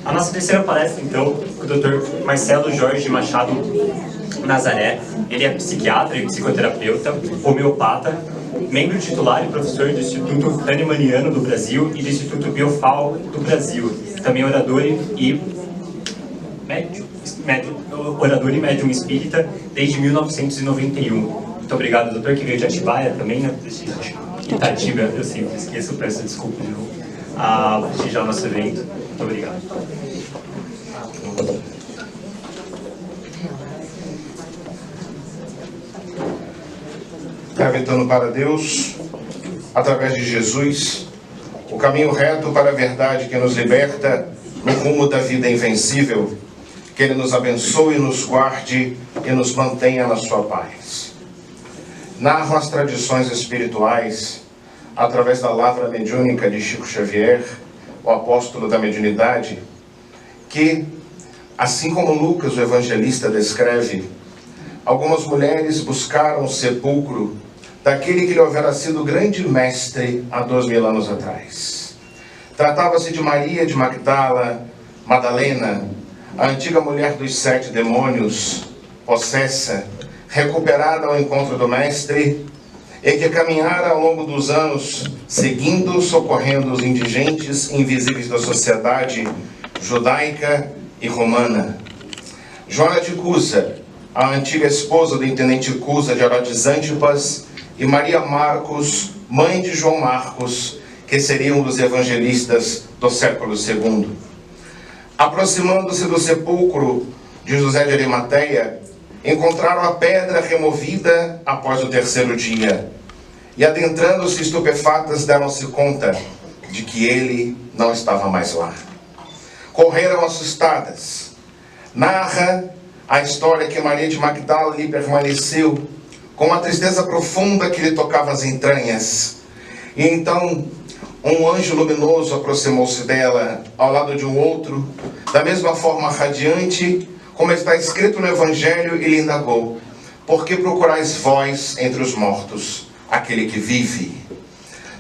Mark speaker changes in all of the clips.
Speaker 1: A nossa terceira palestra, então, com o Dr. Marcelo Jorge Machado Nazaré. Ele é psiquiatra e psicoterapeuta, homeopata, membro titular e professor do Instituto Hahnemanniano do Brasil e do Instituto Biofal do Brasil. Também orador e médium espírita desde 1991. Muito obrigado, doutor, que veio de Atibaia também, né? Itatiba, eu sempre esqueço, peço desculpa de novo. A prestigiar o nosso evento. Muito obrigado.
Speaker 2: Gravitando para Deus, através de Jesus, o caminho reto para a verdade que nos liberta no rumo da vida invencível, que Ele nos abençoe, nos guarde e nos mantenha na sua paz. Narram as tradições espirituais, através da lavra mediúnica de Chico Xavier, o apóstolo da mediunidade, que, assim como Lucas, o evangelista, descreve, algumas mulheres buscaram o sepulcro daquele que lhe houvera sido grande mestre há 2000 anos atrás. Tratava-se de Maria de Magdala, Madalena, a antiga mulher dos 7 demônios, possessa, recuperada ao encontro do mestre, e que caminhara ao longo dos anos, seguindo, socorrendo os indigentes invisíveis da sociedade judaica e romana. Joana de Cusa, a antiga esposa do intendente Cusa de Herodes Antipas, e Maria Marcos, mãe de João Marcos, que seriam dos evangelistas do século II. Aproximando-se do sepulcro de José de Arimateia, encontraram a pedra removida após o 3º dia, e adentrando-se estupefatas, deram-se conta de que ele não estava mais lá. Correram assustadas. Narra a história que Maria de Magdala lhe permaneceu com uma tristeza profunda que lhe tocava as entranhas. E então um anjo luminoso aproximou-se dela ao lado de um outro, da mesma forma radiante, como está escrito no Evangelho, e lhe indagou: por que procurais vós entre os mortos aquele que vive?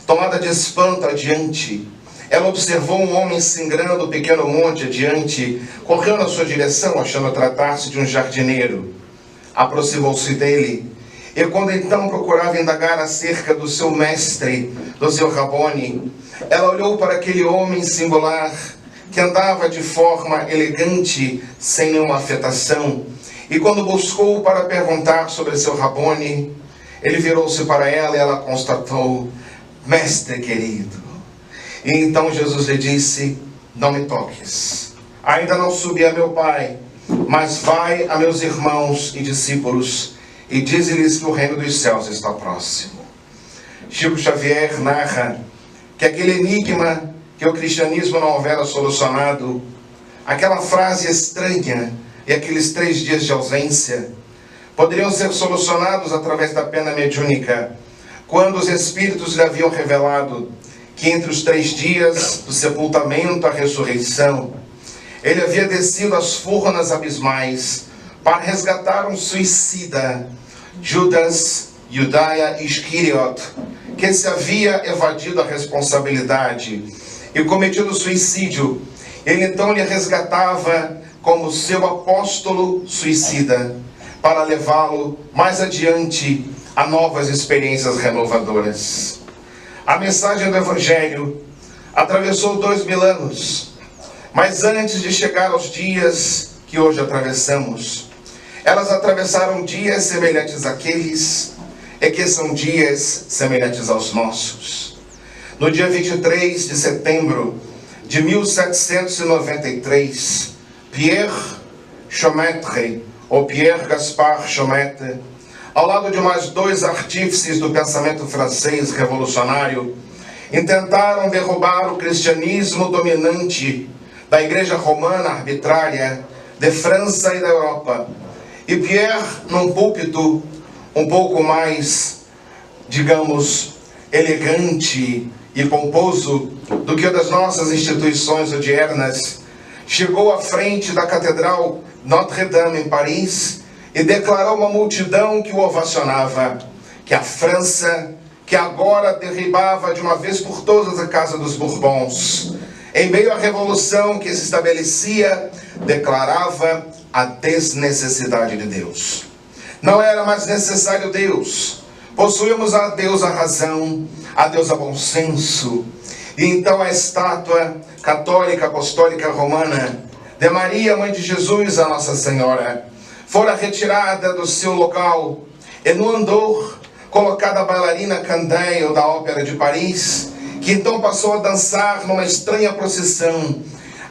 Speaker 2: Tomada de espanto adiante, ela observou um homem singrando o pequeno monte adiante, correu na sua direção, achando tratar-se de um jardineiro. Aproximou-se dele, e quando então procurava indagar acerca do seu mestre, do seu Rabboni, ela olhou para aquele homem singular, que andava de forma elegante, sem nenhuma afetação, e quando buscou para perguntar sobre seu Rabboni, ele virou-se para ela e ela constatou: mestre querido. E então Jesus lhe disse: não me toques, ainda não subi a meu Pai, mas vai a meus irmãos e discípulos e dize-lhes que o reino dos céus está próximo. Chico Xavier narra que aquele enigma que o cristianismo não houvera solucionado, aquela frase estranha e aqueles 3 dias de ausência, poderiam ser solucionados através da pena mediúnica, quando os espíritos lhe haviam revelado que entre os 3 dias do sepultamento à ressurreição, ele havia descido às furnas abismais para resgatar um suicida, Judas Judaia Iscariot, que se havia evadido a responsabilidade e cometido suicídio. Ele então lhe resgatava como seu apóstolo suicida, para levá-lo mais adiante a novas experiências renovadoras. A mensagem do Evangelho atravessou 2000 anos, mas antes de chegar aos dias que hoje atravessamos, elas atravessaram dias semelhantes àqueles, e que são dias semelhantes aos nossos. No dia 23 de setembro de 1793, Pierre Chaumetre, ou Pierre Gaspard Chaumette, ao lado de mais 2 artífices do pensamento francês revolucionário, intentaram derrubar o cristianismo dominante da Igreja Romana arbitrária de França e da Europa. E Pierre, num púlpito um pouco mais, digamos, elegante e pomposo do que o das nossas instituições odiernas, chegou à frente da Catedral Notre-Dame em Paris e declarou a uma multidão que o ovacionava que a França, que agora derribava de uma vez por todas a Casa dos Bourbons, em meio à revolução que se estabelecia, declarava a desnecessidade de Deus. Não era mais necessário Deus. Possuímos a Deus a razão, a Deus a bom senso. E então a estátua católica apostólica romana de Maria, Mãe de Jesus, a Nossa Senhora, fora retirada do seu local e no andor colocada a bailarina Candale da Ópera de Paris, que então passou a dançar numa estranha procissão,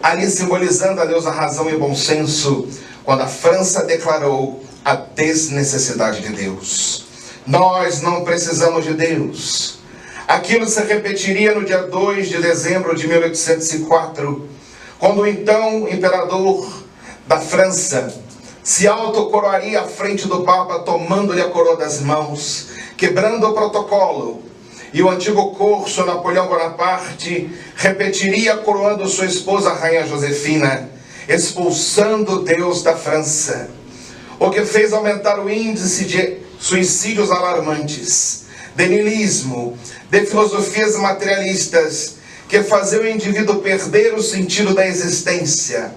Speaker 2: ali simbolizando a Deus a razão e o bom senso, quando a França declarou a desnecessidade de Deus. Nós não precisamos de Deus. Aquilo se repetiria no dia 2 de dezembro de 1804, quando o então imperador da França se autocoroaria à frente do Papa, tomando-lhe a coroa das mãos, quebrando o protocolo. E o antigo corso Napoleão Bonaparte repetiria coroando sua esposa, a Rainha Josefina, expulsando Deus da França. O que fez aumentar o índice de suicídios alarmantes, de niilismo, de filosofias materialistas, que faziam o indivíduo perder o sentido da existência.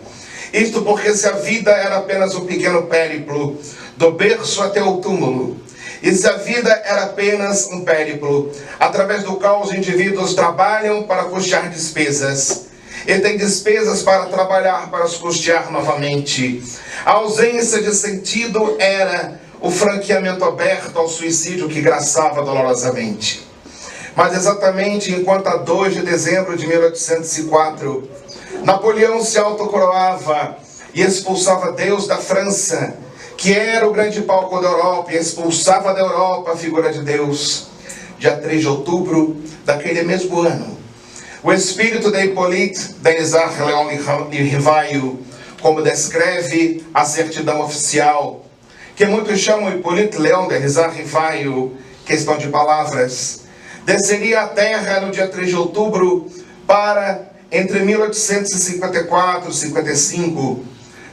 Speaker 2: Isto porque se a vida era apenas um pequeno périplo, do berço até o túmulo, e se a vida era apenas um périplo, através do qual os indivíduos trabalham para custear despesas, e têm despesas para trabalhar para os custear novamente, a ausência de sentido era o franqueamento aberto ao suicídio que graçava dolorosamente. Mas exatamente enquanto a 2 de dezembro de 1804, Napoleão se autocoroava e expulsava Deus da França, que era o grande palco da Europa, e expulsava da Europa a figura de Deus. Dia 3 de outubro daquele mesmo ano, o espírito de Hippolyte Denisard Léon Rivaio, como descreve a certidão oficial, que muitos chamam Hippolyte Léon Denisard Rivaio, questão de palavras, desceria à terra no dia 3 de outubro para, entre 1854 e 55,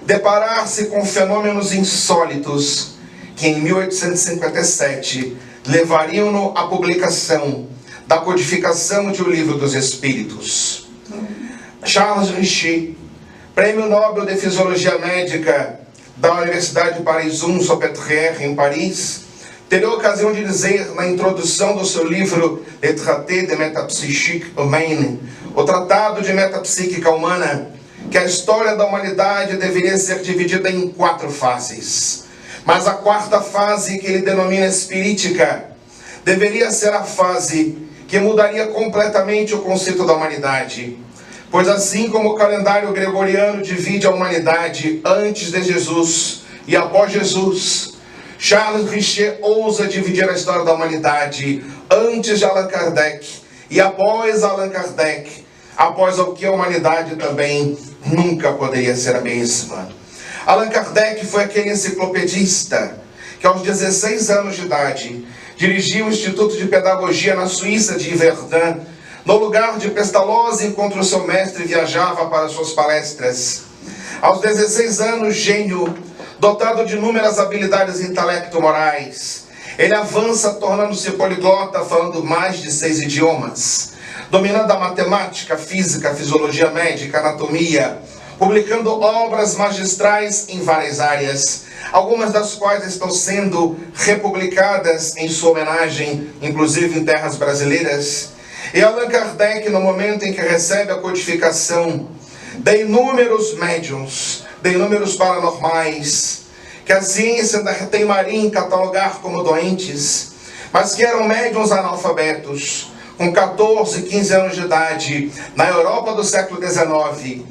Speaker 2: deparar-se com fenômenos insólitos que em 1857 levariam-no à publicação da codificação de O Livro dos Espíritos. Charles Richet, Prêmio Nobel de Fisiologia Médica da Universidade de Paris I, Salpêtrière, em Paris, teria a ocasião de dizer na introdução do seu livro Le Traité de Métapsychique Humaine, o Tratado de Metapsíquica Humana, que a história da humanidade deveria ser dividida em 4 fases. Mas a 4ª fase, que ele denomina espirítica, deveria ser a fase que mudaria completamente o conceito da humanidade. Pois assim como o calendário gregoriano divide a humanidade antes de Jesus e após Jesus, Charles Richet ousa dividir a história da humanidade antes de Allan Kardec e após Allan Kardec, após o que a humanidade também nunca poderia ser a mesma. Allan Kardec foi aquele enciclopedista que aos 16 anos de idade dirigia o Instituto de Pedagogia na Suíça de Yverdun. No lugar de Pestalozzi, enquanto o seu mestre viajava para suas palestras. Aos 16 anos, gênio, dotado de inúmeras habilidades intelecto-morais, ele avança tornando-se poliglota, falando mais de 6 idiomas, dominando a matemática, física, fisiologia médica, anatomia, publicando obras magistrais em várias áreas, algumas das quais estão sendo republicadas em sua homenagem, inclusive em terras brasileiras. E Allan Kardec, no momento em que recebe a codificação de inúmeros médiuns, de inúmeros paranormais, que a ciência teimaria em catalogar como doentes, mas que eram médiuns analfabetos, com 14, 15 anos de idade, na Europa do século XIX,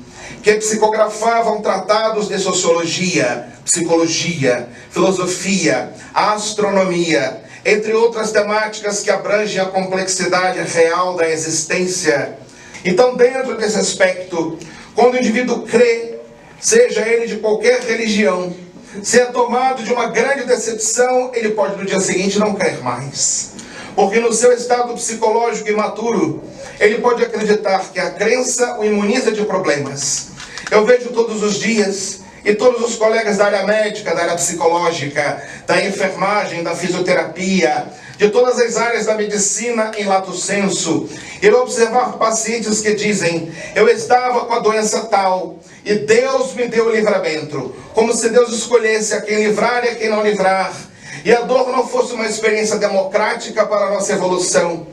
Speaker 2: que psicografavam tratados de sociologia, psicologia, filosofia, astronomia, entre outras temáticas que abrangem a complexidade real da existência. Então, dentro desse aspecto, quando o indivíduo crê, seja ele de qualquer religião, se é tomado de uma grande decepção, ele pode no dia seguinte não crer mais. Porque no seu estado psicológico imaturo, ele pode acreditar que a crença o imuniza de problemas. Eu vejo todos os dias e todos os colegas da área médica, da área psicológica, da enfermagem, da fisioterapia, de todas as áreas da medicina em lato sensu, irão observar pacientes que dizem: eu estava com a doença tal e Deus me deu o livramento, como se Deus escolhesse a quem livrar e a quem não livrar, e a dor não fosse uma experiência democrática para a nossa evolução.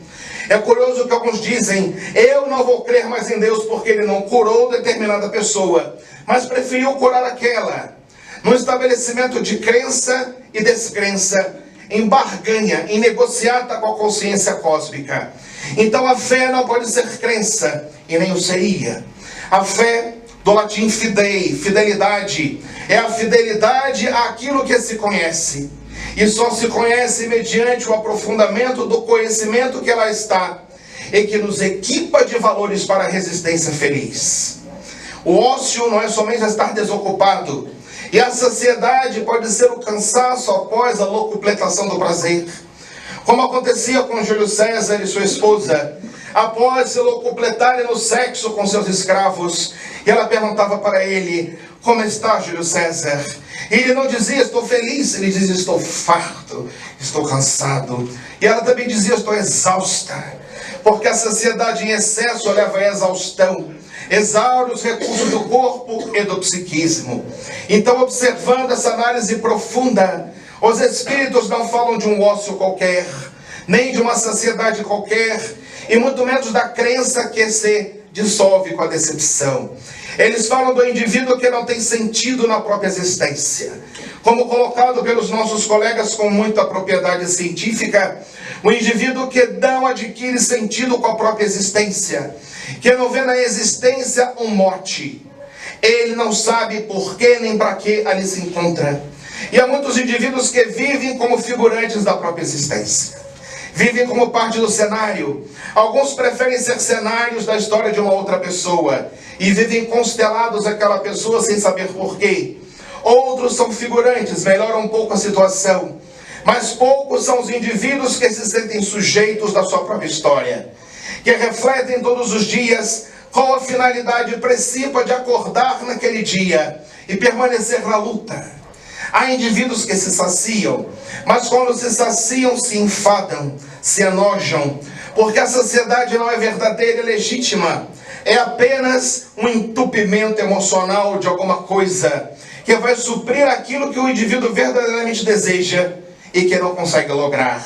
Speaker 2: É curioso que alguns dizem: eu não vou crer mais em Deus porque Ele não curou determinada pessoa, mas preferiu curar aquela. No estabelecimento de crença e descrença, em barganha, em negociata com a consciência cósmica. Então a fé não pode ser crença, e nem o seria. A fé, do latim fidei, fidelidade, é a fidelidade àquilo que se conhece. E só se conhece mediante o aprofundamento do conhecimento que ela está, e que nos equipa de valores para a resistência feliz. O ócio não é somente estar desocupado, e a saciedade pode ser o cansaço após a locupletação do prazer. Como acontecia com Júlio César e sua esposa, após se locupletarem no sexo com seus escravos, e ela perguntava para ele: como está, Júlio César? E ele não dizia: estou feliz, ele dizia: estou farto, estou cansado. E ela também dizia: estou exausta, porque a saciedade em excesso leva à exaustão, exaure os recursos do corpo e do psiquismo. Então, observando essa análise profunda, os espíritos não falam de um ócio qualquer, nem de uma saciedade qualquer, e muito menos da crença que se dissolve com a decepção. Eles falam do indivíduo que não tem sentido na própria existência. Como colocado pelos nossos colegas com muita propriedade científica, o indivíduo que não adquire sentido com a própria existência, que não vê na existência um mote. Ele não sabe por que nem para que ali se encontra. E há muitos indivíduos que vivem como figurantes da própria existência. Vivem como parte do cenário. Alguns preferem ser cenários da história de uma outra pessoa e vivem constelados àquela pessoa sem saber porquê. Outros são figurantes, melhoram um pouco a situação. Mas poucos são os indivíduos que se sentem sujeitos da sua própria história, que refletem todos os dias qual a finalidade principal de acordar naquele dia e permanecer na luta. Há indivíduos que se saciam, mas quando se saciam se enfadam, se enojam, porque a saciedade não é verdadeira e legítima, é apenas um entupimento emocional de alguma coisa que vai suprir aquilo que o indivíduo verdadeiramente deseja e que não consegue lograr.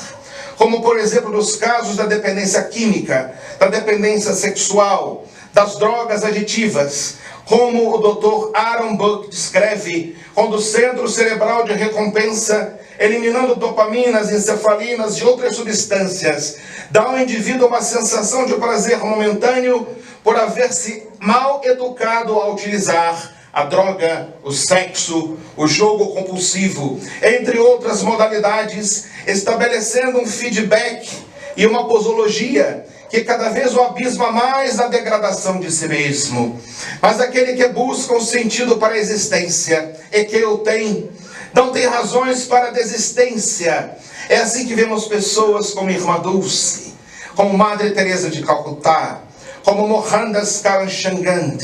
Speaker 2: Como, por exemplo, nos casos da dependência química, da dependência sexual, das drogas aditivas, como o Dr. Aaron Buck descreve, quando o centro cerebral de recompensa, eliminando dopaminas, encefalinas e outras substâncias, dá ao indivíduo uma sensação de prazer momentâneo por haver se mal educado a utilizar a droga, o sexo, o jogo compulsivo, entre outras modalidades, estabelecendo um feedback e uma posologia que cada vez o abisma mais na degradação de si mesmo. Mas aquele que busca um sentido para a existência e que o tem, não tem razões para a desistência. É assim que vemos pessoas como Irmã Dulce, como Madre Teresa de Calcutá, como Mohandas Karamchand,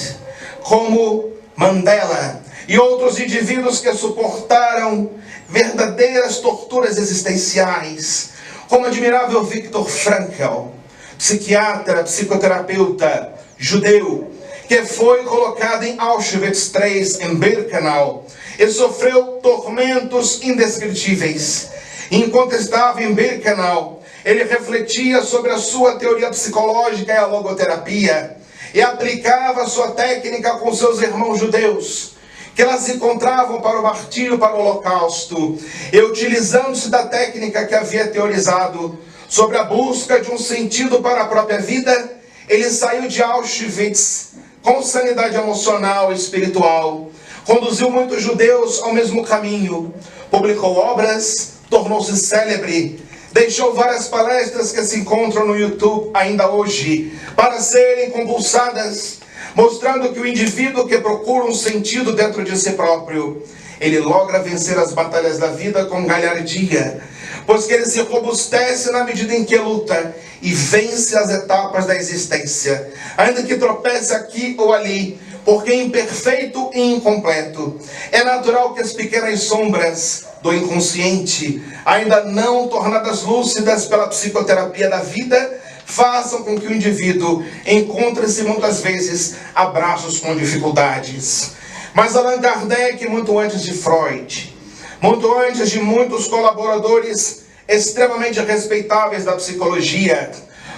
Speaker 2: como Mandela e outros indivíduos que suportaram verdadeiras torturas existenciais, como o admirável Viktor Frankl, psiquiatra, psicoterapeuta judeu, que foi colocado em Auschwitz III, em Birkenau, e sofreu tormentos indescritíveis. Enquanto estava em Birkenau, ele refletia sobre a sua teoria psicológica e a logoterapia, e aplicava a sua técnica com seus irmãos judeus, que elas encontravam para o martírio, para o holocausto, e utilizando-se da técnica que havia teorizado sobre a busca de um sentido para a própria vida, ele saiu de Auschwitz com sanidade emocional e espiritual, conduziu muitos judeus ao mesmo caminho, publicou obras, tornou-se célebre, deixou várias palestras que se encontram no YouTube ainda hoje, para serem compulsadas, mostrando que o indivíduo que procura um sentido dentro de si próprio, ele logra vencer as batalhas da vida com galhardia, pois que ele se robustece na medida em que luta e vence as etapas da existência, ainda que tropece aqui ou ali, porque imperfeito e incompleto, é natural que as pequenas sombras do inconsciente, ainda não tornadas lúcidas pela psicoterapia da vida, façam com que o indivíduo encontre-se muitas vezes a braços com dificuldades. Mas Allan Kardec, muito antes de Freud, muito antes de muitos colaboradores extremamente respeitáveis da psicologia,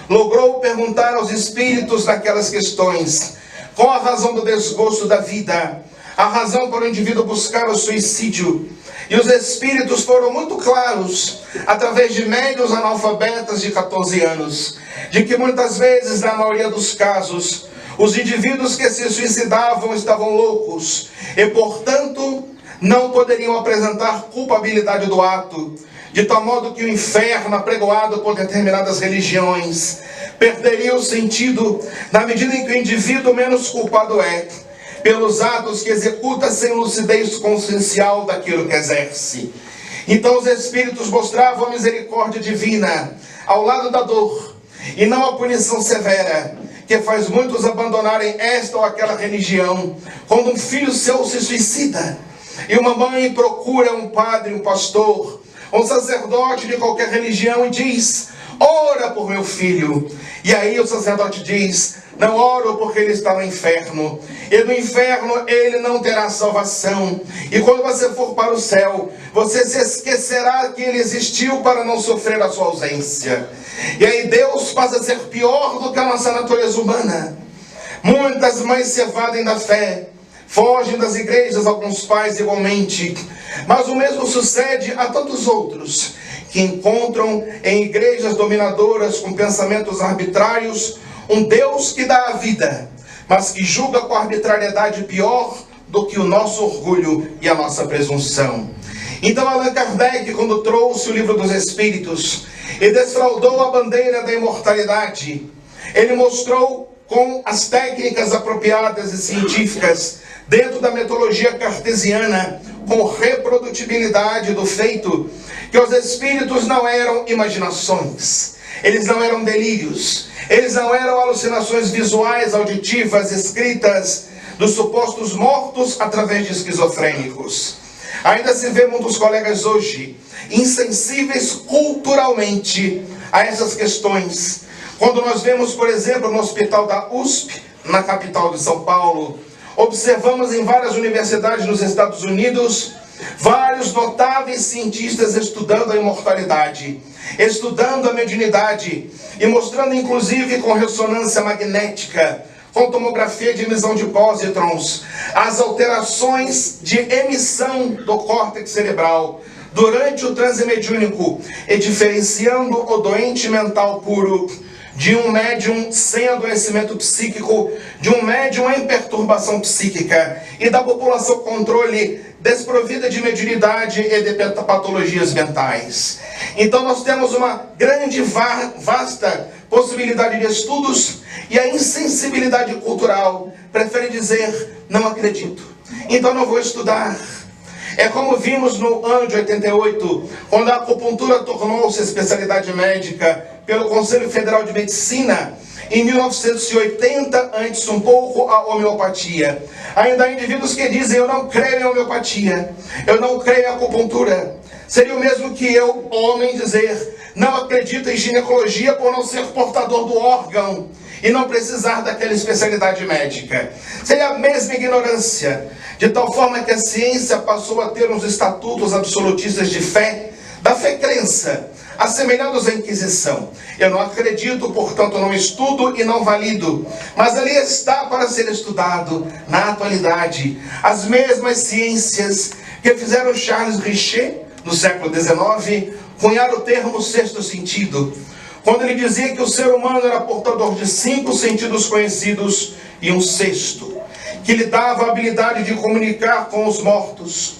Speaker 2: logrou perguntar aos espíritos naquelas questões: qual a razão do desgosto da vida? A razão para o indivíduo buscar o suicídio? E os espíritos foram muito claros, através de médiuns analfabetas de 14 anos, de que muitas vezes, na maioria dos casos, os indivíduos que se suicidavam estavam loucos e, portanto, não poderiam apresentar culpabilidade do ato, de tal modo que o inferno, apregoado por determinadas religiões, perderia o sentido na medida em que o indivíduo menos culpado é pelos atos que executa sem lucidez consciencial daquilo que exerce. Então os espíritos mostravam a misericórdia divina ao lado da dor, e não a punição severa, que faz muitos abandonarem esta ou aquela religião. Quando um filho seu se suicida, e uma mãe procura um padre, um pastor, um sacerdote de qualquer religião e diz: ora por meu filho. E aí o sacerdote diz: não oro porque ele está no inferno, e no inferno ele não terá salvação, e quando você for para o céu, você se esquecerá que ele existiu para não sofrer a sua ausência. E aí Deus passa a ser pior do que a nossa natureza humana. Muitas mães se evadem da fé, fogem das igrejas, alguns pais igualmente, mas o mesmo sucede a tantos outros que encontram em igrejas dominadoras com pensamentos arbitrários um Deus que dá a vida, mas que julga com arbitrariedade pior do que o nosso orgulho e a nossa presunção. Então Allan Kardec, quando trouxe o Livro dos Espíritos e desfraldou a bandeira da imortalidade, ele mostrou com as técnicas apropriadas e científicas, dentro da metodologia cartesiana, com reprodutibilidade do feito, que os espíritos não eram imaginações, eles não eram delírios, eles não eram alucinações visuais, auditivas, escritas dos supostos mortos através de esquizofrênicos. Ainda se vê muitos colegas hoje insensíveis culturalmente a essas questões. Quando nós vemos, por exemplo, no hospital da USP, na capital de São Paulo, observamos em várias universidades nos Estados Unidos vários notáveis cientistas estudando a imortalidade, estudando a mediunidade e mostrando inclusive com ressonância magnética, com tomografia de emissão de pósitrons, as alterações de emissão do córtex cerebral durante o transe mediúnico, e diferenciando o doente mental puro de um médium sem adoecimento psíquico, de um médium em perturbação psíquica, e da população controle desprovida de mediunidade e de patologias mentais. Então nós temos uma grande, vasta possibilidade de estudos, e a insensibilidade cultural prefere dizer: não acredito, então não vou estudar. É como vimos no ano de 88, quando a acupuntura tornou-se especialidade médica pelo Conselho Federal de Medicina. Em 1980, antes um pouco, a homeopatia. Ainda há indivíduos que dizem: eu não creio em homeopatia, eu não creio em acupuntura. Seria o mesmo que eu, homem, dizer: não acredito em ginecologia por não ser portador do órgão e não precisar daquela especialidade médica. Seria a mesma ignorância, de tal forma que a ciência passou a ter uns estatutos absolutistas de fé, da fé-crença, assemelhados à Inquisição. Eu não acredito, portanto não estudo e não valido. Mas ali está para ser estudado, na atualidade, as mesmas ciências que fizeram Charles Richer, no século XIX, cunhar o termo sexto sentido, quando ele dizia que o ser humano era portador de 5 sentidos conhecidos e um sexto, que lhe dava a habilidade de comunicar com os mortos,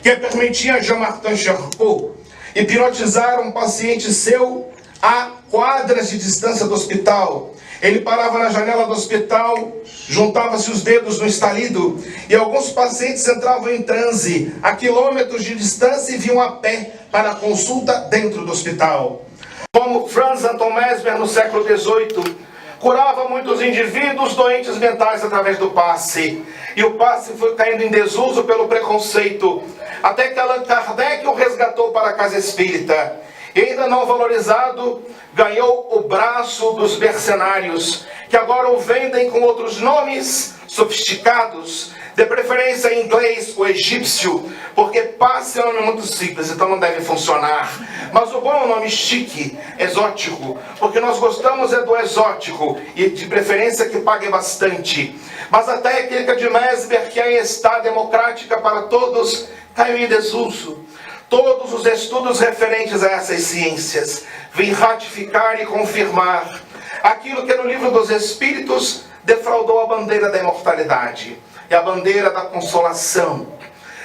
Speaker 2: que permitia a Jean-Martin Charcot hipnotizar um paciente seu a quadras de distância do hospital. Ele parava na janela do hospital, juntava-se os dedos no estalido, e alguns pacientes entravam em transe a quilômetros de distância e vinham a pé para a consulta dentro do hospital. Como Franz Anton Mesmer, no século XVIII, curava muitos indivíduos doentes mentais através do passe. E o passe foi caindo em desuso pelo preconceito, até que Allan Kardec o resgatou para a casa espírita. E ainda não valorizado, ganhou o braço dos mercenários, que agora o vendem com outros nomes sofisticados, de preferência em inglês, o egípcio, porque passe é um nome muito simples, então não deve funcionar. Mas o bom é um nome chique, exótico, porque nós gostamos é do exótico, e de preferência que pague bastante. Mas a técnica de Mesmer, que aí está democrática para todos, caiu em desuso. Todos os estudos referentes a essas ciências vêm ratificar e confirmar aquilo que no livro dos Espíritos defraudou a bandeira da imortalidade e a bandeira da consolação.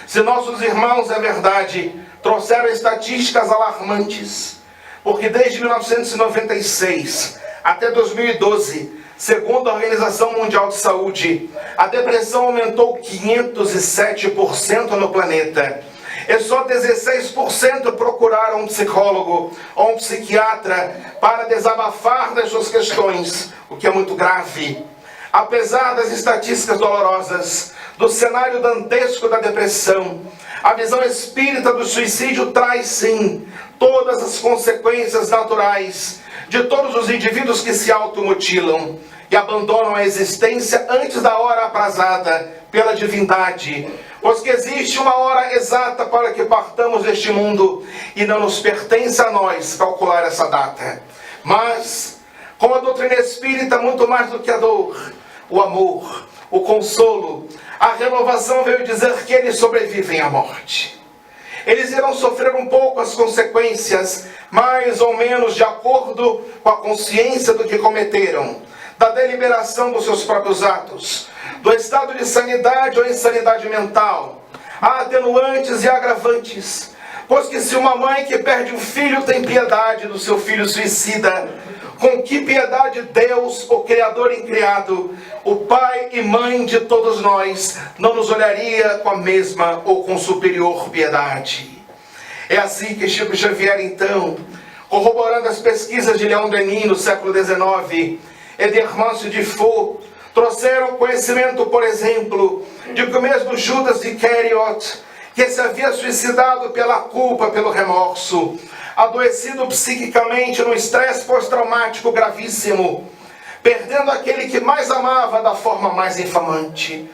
Speaker 2: Se nossos irmãos, é verdade, trouxeram estatísticas alarmantes, porque desde 1996 até 2012, segundo a Organização Mundial de Saúde, a depressão aumentou 507% no planeta. E só 16% procuraram um psicólogo ou um psiquiatra para desabafar das suas questões, o que é muito grave. Apesar das estatísticas dolorosas, do cenário dantesco da depressão, a visão espírita do suicídio traz sim todas as consequências naturais de todos os indivíduos que se automutilam e abandonam a existência antes da hora aprazada pela divindade, pois que existe uma hora exata para que partamos deste mundo e não nos pertence a nós calcular essa data. Mas, com a doutrina espírita, muito mais do que a dor, o amor, o consolo, a renovação veio dizer que eles sobrevivem à morte. Eles irão sofrer um pouco as consequências, mais ou menos de acordo com a consciência do que cometeram, da deliberação dos seus próprios atos, do estado de sanidade ou insanidade mental. Há atenuantes e agravantes, pois que se uma mãe que perde um filho tem piedade do seu filho suicida, com que piedade Deus, o Criador incriado, o Pai e Mãe de todos nós, não nos olharia com a mesma ou com superior piedade? É assim que Chico Xavier, então, corroborando as pesquisas de Leon Denis no século XIX, e de Hermâncio Defoe, trouxeram conhecimento, por exemplo, de que o mesmo Judas Iscariot, que se havia suicidado pela culpa, pelo remorso, adoecido psiquicamente no estresse pós-traumático gravíssimo, perdendo aquele que mais amava da forma mais infamante,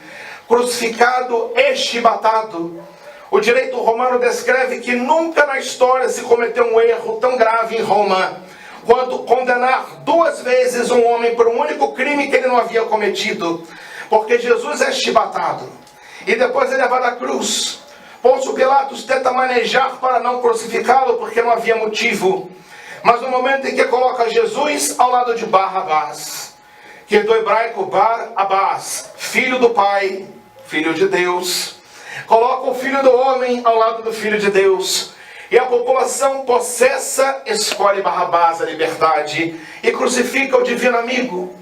Speaker 2: crucificado e chibatado. O direito romano descreve que nunca na história se cometeu um erro tão grave em Roma quanto condenar 2 vezes um homem por um único crime que ele não havia cometido, porque Jesus é chibatado e depois é levado à cruz. Pôncio Pilatos tenta manejar para não crucificá-lo porque não havia motivo, mas no momento em que coloca Jesus ao lado de Barrabás, que do hebraico Bar-Abás, filho do Pai, filho de Deus, coloca o filho do homem ao lado do filho de Deus, e a população possessa escolhe Barrabás, a liberdade, e crucifica o divino amigo.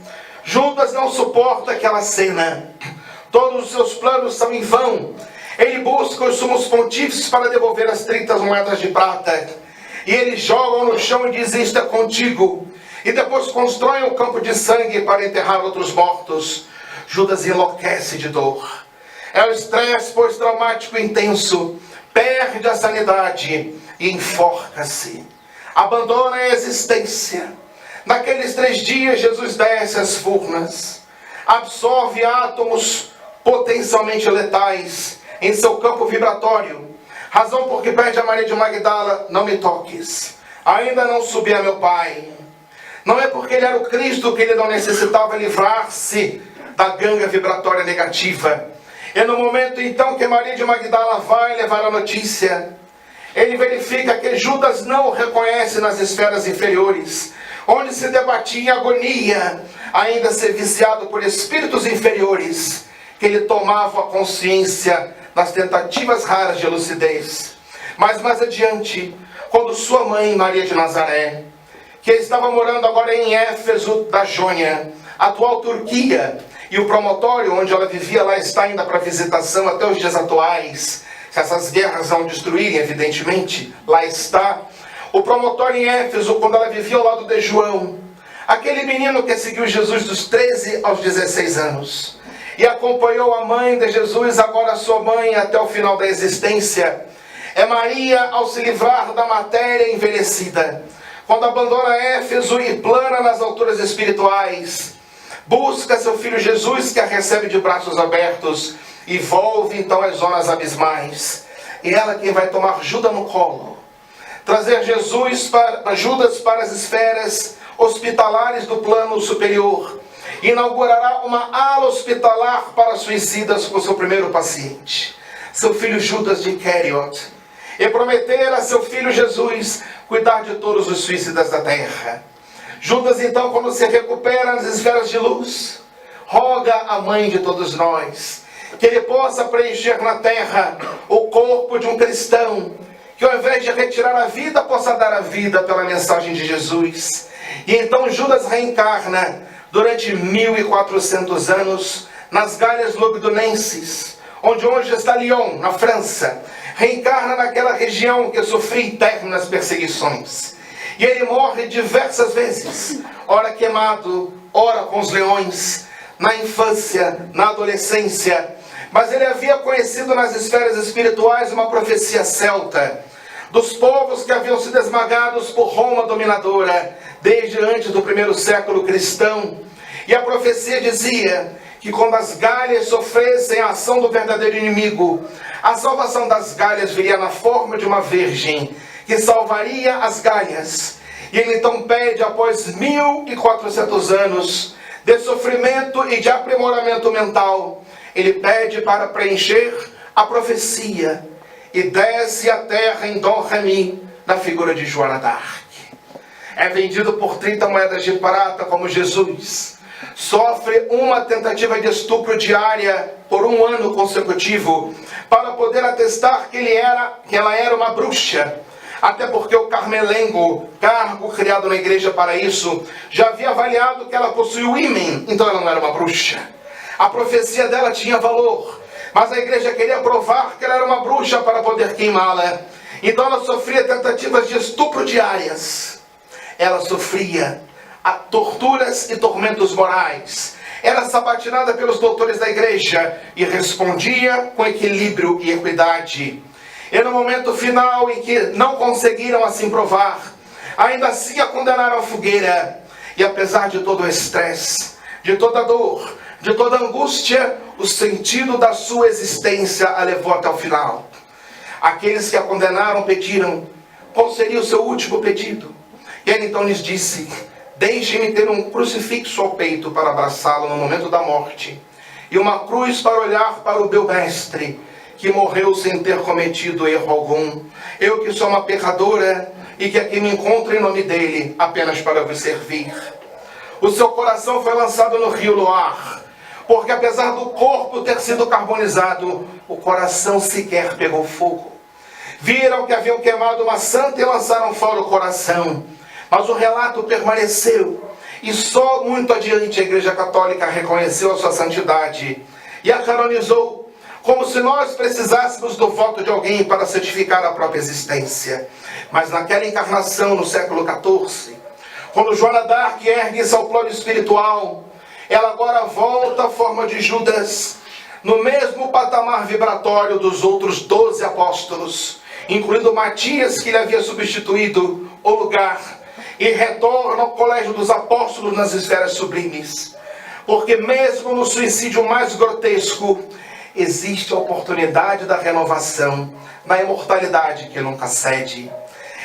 Speaker 2: Judas não suporta aquela cena. Todos os seus planos são em vão. Ele busca os sumos pontífices para devolver as 30 moedas de prata. E eles jogam no chão e dizem: "Isto é contigo." E depois constroem um campo de sangue para enterrar outros mortos. Judas enlouquece de dor. É o estresse pós-traumático intenso. Perde a sanidade e enforca-se. Abandona a existência. Naqueles 3 dias, Jesus desce às furnas. Absorve átomos potencialmente letais em seu campo vibratório. Razão por que pede a Maria de Magdala: "Não me toques, ainda não subi a meu Pai." Não é porque ele era o Cristo que ele não necessitava livrar-se da ganga vibratória negativa. E no momento então que Maria de Magdala vai levar a notícia, ele verifica que Judas não o reconhece nas esferas inferiores, onde se debatia em agonia, ainda ser viciado por espíritos inferiores, que ele tomava a consciência nas tentativas raras de lucidez. Mas mais adiante, quando sua mãe, Maria de Nazaré, que estava morando agora em Éfeso da Jônia, atual Turquia, e o promontório onde ela vivia lá está ainda para visitação até os dias atuais, se essas guerras não destruírem, evidentemente, lá está. O promontório em Éfeso, quando ela vivia ao lado de João, Aquele menino que seguiu Jesus dos 13 aos 16 anos e acompanhou a mãe de Jesus, agora sua mãe, até o final da existência, é Maria ao se livrar da matéria envelhecida. Quando abandona Éfeso e plana nas alturas espirituais, busca seu filho Jesus, que a recebe de braços abertos, e volve então às zonas abismais. E ela quem vai tomar Judas no colo, trazer Judas para as esferas hospitalares do plano superior. Inaugurará uma ala hospitalar para suicidas com seu primeiro paciente, seu filho Judas de Iscariot, e prometer a seu filho Jesus cuidar de todos os suicidas da terra. Judas então, quando se recupera nas esferas de luz, roga à mãe de todos nós que ele possa preencher na terra o corpo de um cristão, que ao invés de retirar a vida, possa dar a vida pela mensagem de Jesus. E então Judas reencarna durante 1400 anos nas Galhas Lugdunenses, onde hoje está Lyon, na França. Reencarna naquela região que sofria eternas perseguições. E ele morre diversas vezes, ora queimado, ora com os leões, na infância, na adolescência. Mas ele havia conhecido nas esferas espirituais uma profecia celta, dos povos que haviam sido esmagados por Roma dominadora, desde antes do primeiro século cristão. E a profecia dizia que quando as Galhas sofressem a ação do verdadeiro inimigo, a salvação das Galhas viria na forma de uma virgem, que salvaria as Galhas. E ele então pede, após 1400 anos de sofrimento e de aprimoramento mental, ele pede para preencher a profecia e desce à terra em Dom Remy, na figura de Joana d'Arc. É vendido por 30 moedas de prata como Jesus. Sofre uma tentativa de estupro diária por 1 ano consecutivo para poder atestar que ela era uma bruxa. Até porque o Carmelengo, cargo criado na igreja para isso, já havia avaliado que ela possuía o ímen, então ela não era uma bruxa. A profecia dela tinha valor, mas a igreja queria provar que ela era uma bruxa para poder queimá-la. Então ela sofria tentativas de estupro diárias. Ela sofria torturas e tormentos morais. Era sabatinada pelos doutores da igreja e respondia com equilíbrio e equidade. E no momento final em que não conseguiram assim provar, ainda assim a condenaram à fogueira. E apesar de todo o estresse, de toda a dor, de toda a angústia, o sentido da sua existência a levou até o final. Aqueles que a condenaram pediram qual seria o seu último pedido. E ele então lhes disse: deixem-me ter um crucifixo ao peito para abraçá-lo no momento da morte, e uma cruz para olhar para o meu mestre, que morreu sem ter cometido erro algum. Eu que sou uma pecadora, e que aqui me encontro em nome dele, apenas para vos servir. O seu coração foi lançado no rio Loire, porque apesar do corpo ter sido carbonizado, o coração sequer pegou fogo. Viram que haviam queimado uma santa e lançaram fora o coração. Mas o relato permaneceu, e só muito adiante a Igreja Católica reconheceu a sua santidade e a canonizou, como se nós precisássemos do voto de alguém para certificar a própria existência. Mas naquela encarnação, no século XIV, quando Joana d'Arc ergue-se ao plano espiritual, ela agora volta à forma de Judas, no mesmo patamar vibratório dos outros 12 apóstolos, incluindo Matias, que lhe havia substituído o lugar, e retorna ao colégio dos apóstolos nas esferas sublimes. Porque mesmo no suicídio mais grotesco, existe a oportunidade da renovação, na imortalidade que nunca cede.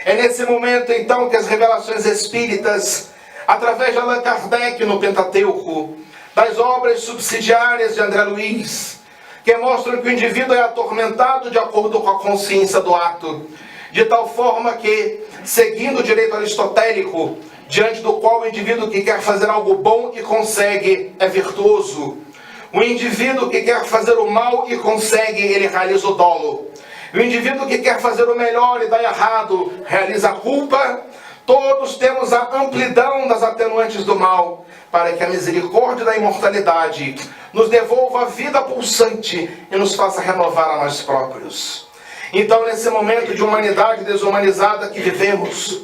Speaker 2: É nesse momento então que as revelações espíritas, através de Allan Kardec no Pentateuco, das obras subsidiárias de André Luiz, que mostram que o indivíduo é atormentado de acordo com a consciência do ato, de tal forma que, seguindo o direito aristotélico, diante do qual o indivíduo que quer fazer algo bom e consegue é virtuoso, o indivíduo que quer fazer o mal e consegue, ele realiza o dolo. O indivíduo que quer fazer o melhor e dá errado, realiza a culpa. Todos temos a amplidão das atenuantes do mal, para que a misericórdia da imortalidade nos devolva a vida pulsante e nos faça renovar a nós próprios. Então, nesse momento de humanidade desumanizada que vivemos,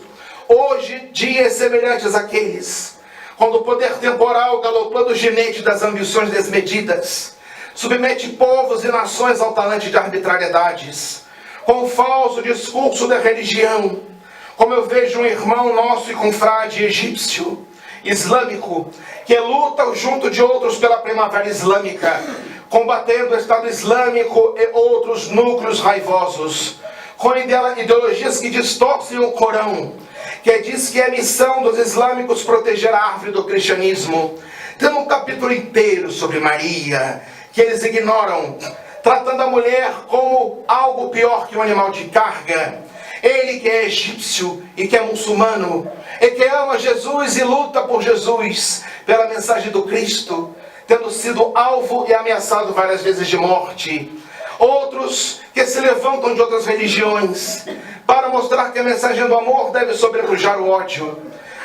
Speaker 2: hoje, dias semelhantes àqueles, quando o poder temporal, galopando o ginete das ambições desmedidas, submete povos e nações ao talante de arbitrariedades, com o falso discurso da religião, como eu vejo um irmão nosso e confrade egípcio, islâmico, que luta junto de outros pela primavera islâmica, combatendo o Estado Islâmico e outros núcleos raivosos, com ideologias que distorcem o Corão, que diz que é missão dos islâmicos proteger a árvore do cristianismo. Tem um capítulo inteiro sobre Maria, que eles ignoram, tratando a mulher como algo pior que um animal de carga. Ele que é egípcio e que é muçulmano, e que ama Jesus e luta por Jesus, pela mensagem do Cristo, tendo sido alvo e ameaçado várias vezes de morte. Outros que se levantam de outras religiões para mostrar que a mensagem do amor deve sobrepujar o ódio.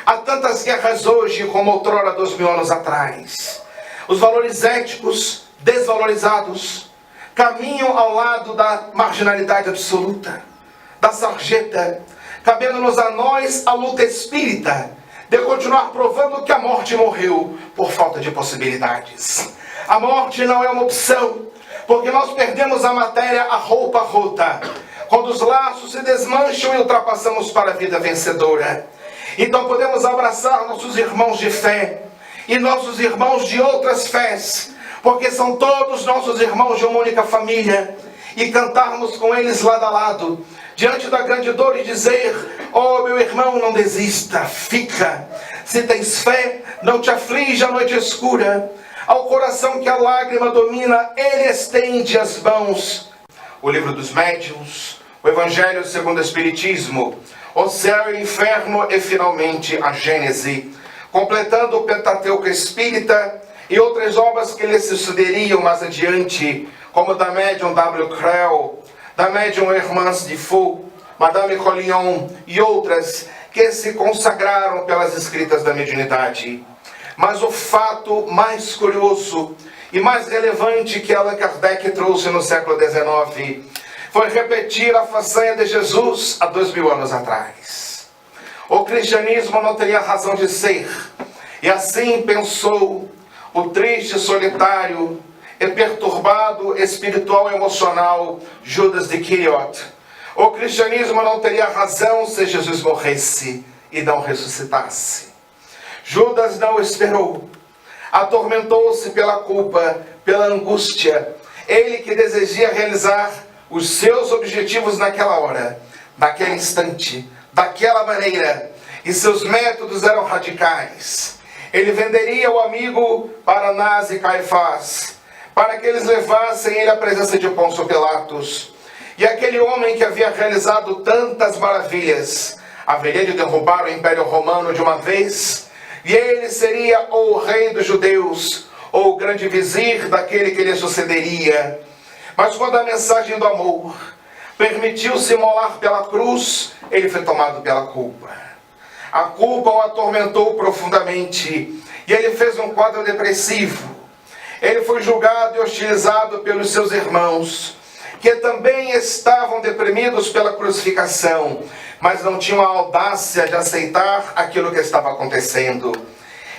Speaker 2: Há tantas guerras hoje como outrora 2000 anos atrás. Os valores éticos desvalorizados caminham ao lado da marginalidade absoluta, da sarjeta, cabendo-nos a nós a luta espírita de continuar provando que a morte morreu por falta de possibilidades. A morte não é uma opção, porque nós perdemos a matéria, a roupa rota, quando os laços se desmancham e ultrapassamos para a vida vencedora. Então podemos abraçar nossos irmãos de fé e nossos irmãos de outras fés, porque são todos nossos irmãos de uma única família, e cantarmos com eles lado a lado, diante da grande dor, e dizer: oh meu irmão, não desista, fica. Se tens fé, não te aflige a noite escura. Ao coração que a lágrima domina, ele estende as mãos. O livro dos médiuns, o Evangelho segundo o Espiritismo, o céu e o inferno e finalmente a Gênese, completando o Pentateuco Espírita e outras obras que lhe sucederiam mais adiante, como da médium W. Creel, da médium Hermance de Faux, Madame Collignon e outras que se consagraram pelas escritas da mediunidade. Mas o fato mais curioso e mais relevante que Allan Kardec trouxe no século XIX foi repetir a façanha de Jesus há 2000 anos atrás. O cristianismo não teria razão de ser, e assim pensou o triste, solitário e perturbado espiritual e emocional Judas de Quiriot. O cristianismo não teria razão se Jesus morresse e não ressuscitasse. Judas não esperou, atormentou-se pela culpa, pela angústia. Ele que deseja realizar os seus objetivos naquela hora, naquele instante, daquela maneira, e seus métodos eram radicais. Ele venderia o amigo para Anás e Caifás, para que eles levassem ele à presença de Pôncio Pilatos. E aquele homem que havia realizado tantas maravilhas haveria de derrubar o Império Romano de uma vez, e ele seria o rei dos judeus, ou o grande vizir daquele que lhe sucederia. Mas quando a mensagem do amor permitiu-se molar pela cruz, ele foi tomado pela culpa. A culpa o atormentou profundamente, e ele fez um quadro depressivo. Ele foi julgado e hostilizado pelos seus irmãos, que também estavam deprimidos pela crucificação, mas não tinham a audácia de aceitar aquilo que estava acontecendo.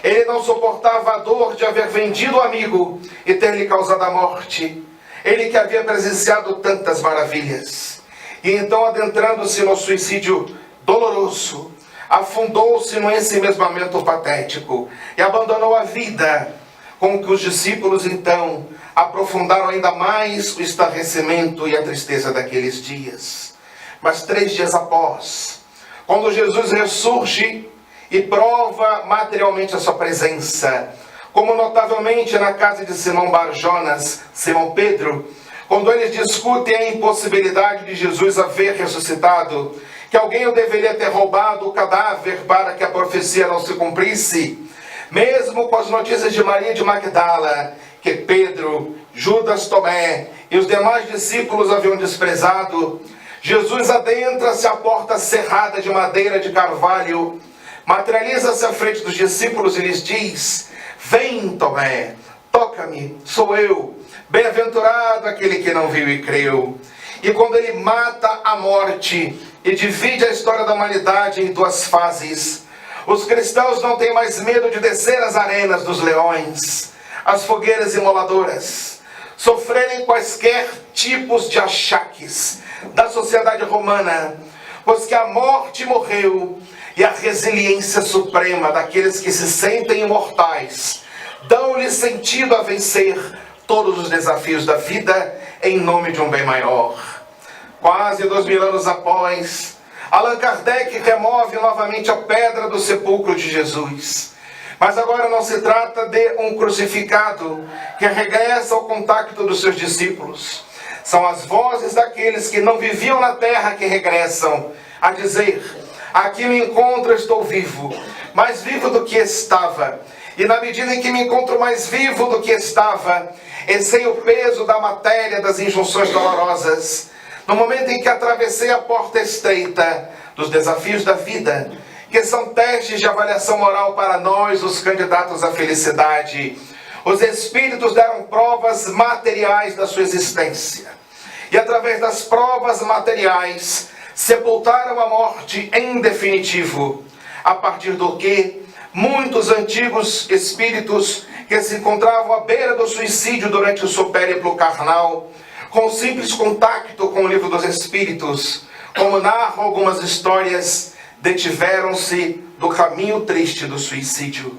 Speaker 2: Ele não suportava a dor de haver vendido o amigo e ter lhe causado a morte. Ele que havia presenciado tantas maravilhas. E então, adentrando-se no suicídio doloroso, afundou-se no ensimesmamento patético e abandonou a vida, com que os discípulos então aprofundaram ainda mais o estarrecimento e a tristeza daqueles dias. Mas 3 dias após, quando Jesus ressurge e prova materialmente a sua presença, como notavelmente na casa de Simão Bar-Jonas, Simão Pedro, quando eles discutem a impossibilidade de Jesus haver ressuscitado, que alguém o deveria ter roubado o cadáver para que a profecia não se cumprisse, mesmo com as notícias de Maria de Magdala, que Pedro, Judas, Tomé e os demais discípulos haviam desprezado, Jesus adentra-se à porta cerrada de madeira de carvalho, materializa-se à frente dos discípulos e lhes diz: vem, Tomé, toca-me, sou eu, bem-aventurado aquele que não viu e creu. E quando ele mata a morte e divide a história da humanidade em 2 fases, Os cristãos não têm mais medo de descer às arenas dos leões, às fogueiras imoladoras, sofrerem quaisquer tipos de achaques da sociedade romana, pois que a morte morreu e a resiliência suprema daqueles que se sentem imortais dão-lhe sentido a vencer todos os desafios da vida em nome de um bem maior. Quase 2000 anos após, Allan Kardec remove novamente a pedra do sepulcro de Jesus. Mas agora não se trata de um crucificado que regressa ao contato dos seus discípulos. São as vozes daqueles que não viviam na terra que regressam a dizer: aqui me encontro, estou vivo, mais vivo do que estava. E na medida em que me encontro mais vivo do que estava, e sem o peso da matéria, das injunções dolorosas, no momento em que atravessei a porta estreita dos desafios da vida, que são testes de avaliação moral para nós, os candidatos à felicidade, os Espíritos deram provas materiais da sua existência. E através das provas materiais, sepultaram a morte em definitivo, a partir do que muitos antigos espíritos que se encontravam à beira do suicídio durante o seu périplo carnal, com o simples contato com o livro dos Espíritos, como narram algumas histórias, detiveram-se do caminho triste do suicídio.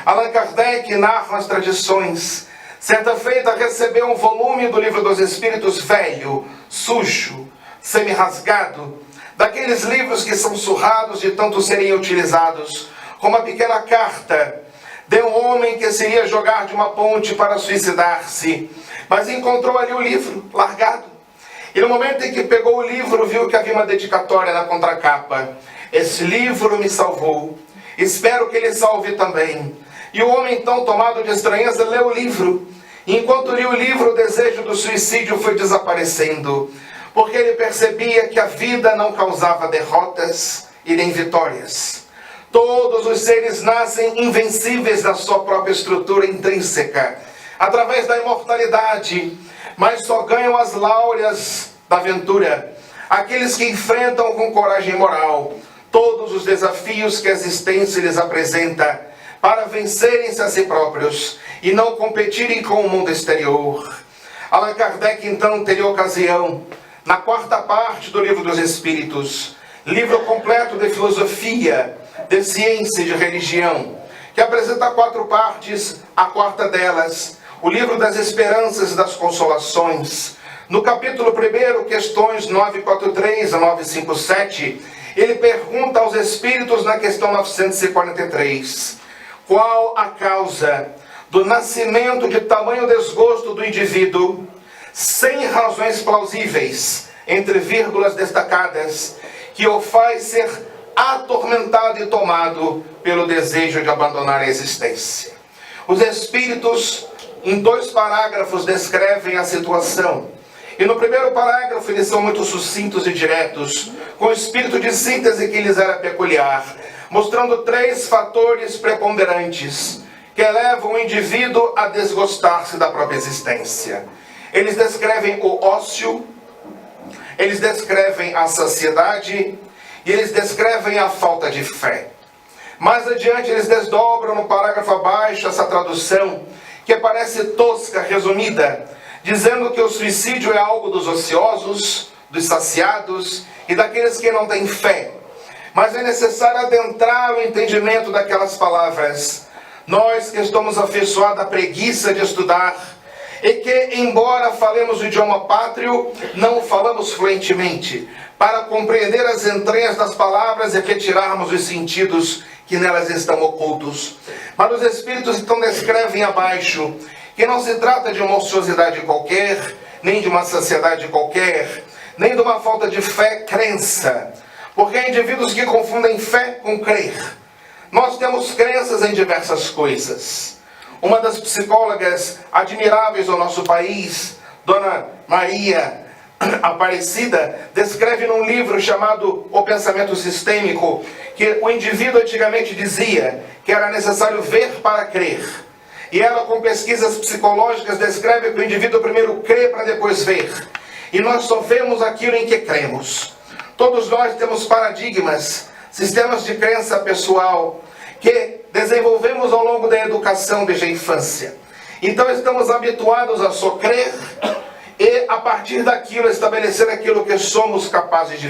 Speaker 2: Allan Kardec narra as tradições. Certa feita recebeu um volume do livro dos Espíritos velho, sujo, semi-rasgado, daqueles livros que são surrados de tanto serem utilizados, com uma pequena carta de um homem que se iria jogar de uma ponte para suicidar-se, mas encontrou ali o livro largado. E no momento em que pegou o livro, viu que havia uma dedicatória na contracapa: esse livro me salvou, espero que ele salve também. E o homem, então, tomado de estranheza, leu o livro. E enquanto lia o livro, o desejo do suicídio foi desaparecendo, porque ele percebia que a vida não causava derrotas e nem vitórias. Todos os seres nascem invencíveis na sua própria estrutura intrínseca, através da imortalidade, mas só ganham as láureas da aventura aqueles que enfrentam com coragem moral todos os desafios que a existência lhes apresenta, para vencerem-se a si próprios e não competirem com o mundo exterior. Allan Kardec, então, teria ocasião, na quarta parte do Livro dos Espíritos, livro completo de filosofia, de ciência e de religião, que apresenta 4 partes, a quarta delas, o livro das esperanças e das consolações. No capítulo 1, questões 943 a 957, ele pergunta aos espíritos na questão 943, qual a causa do nascimento de tamanho desgosto do indivíduo, sem razões plausíveis, entre vírgulas destacadas, que o faz ser atormentado e tomado pelo desejo de abandonar a existência. Os espíritos, em 2 parágrafos, descrevem a situação. E no primeiro parágrafo eles são muito sucintos e diretos, com o espírito de síntese que lhes era peculiar, mostrando 3 fatores preponderantes que levam o indivíduo a desgostar-se da própria existência. Eles descrevem o ócio, eles descrevem a saciedade e eles descrevem a falta de fé. Mais adiante eles desdobram no parágrafo abaixo essa tradução, que parece tosca, resumida, dizendo que o suicídio é algo dos ociosos, dos saciados e daqueles que não têm fé. Mas é necessário adentrar o entendimento daquelas palavras. Nós que estamos afeiçoados à preguiça de estudar, e que, embora falemos o idioma pátrio, não o falamos fluentemente, para compreender as entranhas das palavras e retirarmos os sentidos que nelas estão ocultos. Mas os Espíritos então descrevem abaixo que não se trata de uma ociosidade qualquer, nem de uma saciedade qualquer, nem de uma falta de fé, crença, porque há indivíduos que confundem fé com crer. Nós temos crenças em diversas coisas. Uma das psicólogas admiráveis do nosso país, Dona Maria Aparecida, descreve num livro chamado O Pensamento Sistêmico, que o indivíduo antigamente dizia que era necessário ver para crer. E ela, com pesquisas psicológicas, descreve que o indivíduo primeiro crê para depois ver. E nós só vemos aquilo em que cremos. Todos nós temos paradigmas, sistemas de crença pessoal que desenvolvemos ao longo da educação desde a infância. Então estamos habituados a só crer e a partir daquilo estabelecer aquilo que somos capazes de